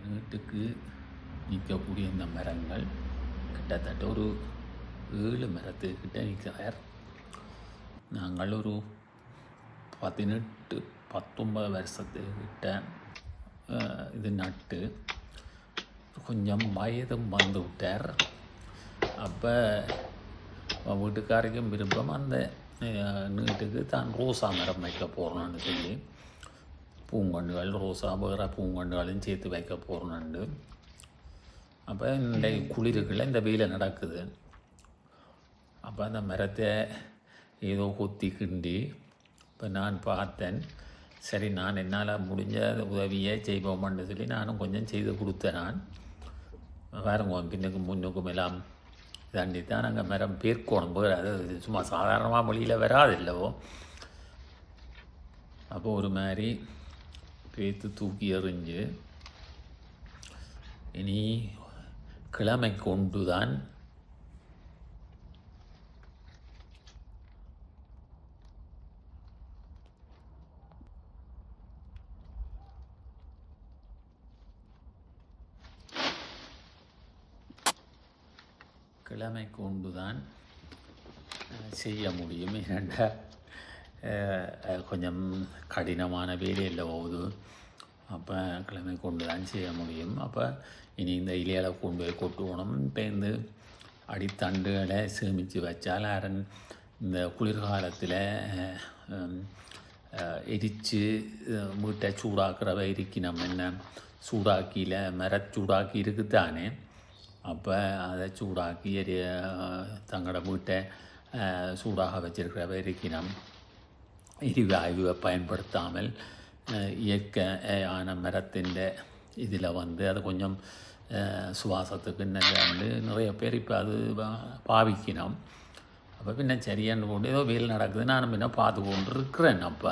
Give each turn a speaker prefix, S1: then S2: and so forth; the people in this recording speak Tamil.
S1: நீட்டுக்கு நிற்கக்கூடிய இந்த மரங்கள் கிட்டத்தட்ட ஒரு 7 மரத்துக்கிட்ட நிற்கிறார். நாங்கள் ஒரு 18-19 வருஷத்துக்கிட்ட இது நட்டு கொஞ்சம் வயதும் வந்து விட்டார். அப்போ வீட்டுக்காரைக்கும் விருப்பம் அந்த நீட்டுக்கு தான் ரோசா மரம் வைக்க போகிறோன்னு சொல்லி பூங்கொண்டுகள் ரோசா வேறு பூங்கொண்டுகளையும் சேர்த்து வைக்க போகிறோன்னு. அப்போ இந்த குளிருக்குள்ள இந்த வெயில் நடக்குது. அப்போ அந்த மரத்தை ஏதோ கொத்தி கிண்டி இப்போ நான் பார்த்தேன். சரி, நான் என்னால் முடிஞ்ச உதவியை செய்வோம்னு சொல்லி நானும் கொஞ்சம் செய்து கொடுத்தேன். நான் பாருங்க, பின்னுக்கும் முன்னுக்கும் எல்லாம் தாண்டி தான் நாங்கள் மரம் பேர்க்கோணும் போகிற, அது சும்மா சாதாரணமாக மொழியில் வராது இல்லவோ. அப்போ ஒரு மாதிரி பேத்து தூக்கி எறிஞ்சு இனி கிழமை கொண்டு தான் செய்ய முடியும். ஏனெண்டா கொஞ்சம் கடினமான வேலையில் போகுது. அப்போ கிழமை கொண்டு தான் செய்ய முடியும். அப்போ இனி இந்த இலைகளை கொண்டு போய் கொட்டுவோணும். இப்போ இந்த அடித்தண்டுகளை சேமித்து வச்சால் இந்த குளிர்காலத்தில் எரித்து வீட்டை சூடாக்குறவ எரிக்கி நம்ம என்ன சூடாக்கியில் சூடாக்கி இருக்குதானே. அப்போ அதை சூடாக்கி தங்களோட வீட்டை சூடாக வச்சிருக்கிறவ எரிக்கினம் எரிவாயுவை பயன்படுத்தாமல் இயற்கையான மரத்தின் இதில் அது கொஞ்சம் சுவாசத்துக்கு நல்ல நிறைய பேர் இப்போ அது பாவிக்கணும். அப்போ பின்ன சரியான்னு போட்டு ஏதோ வெயில் நடக்குது, நானும் பின்ன பார்த்து கொண்டு இருக்கிறேன். அப்போ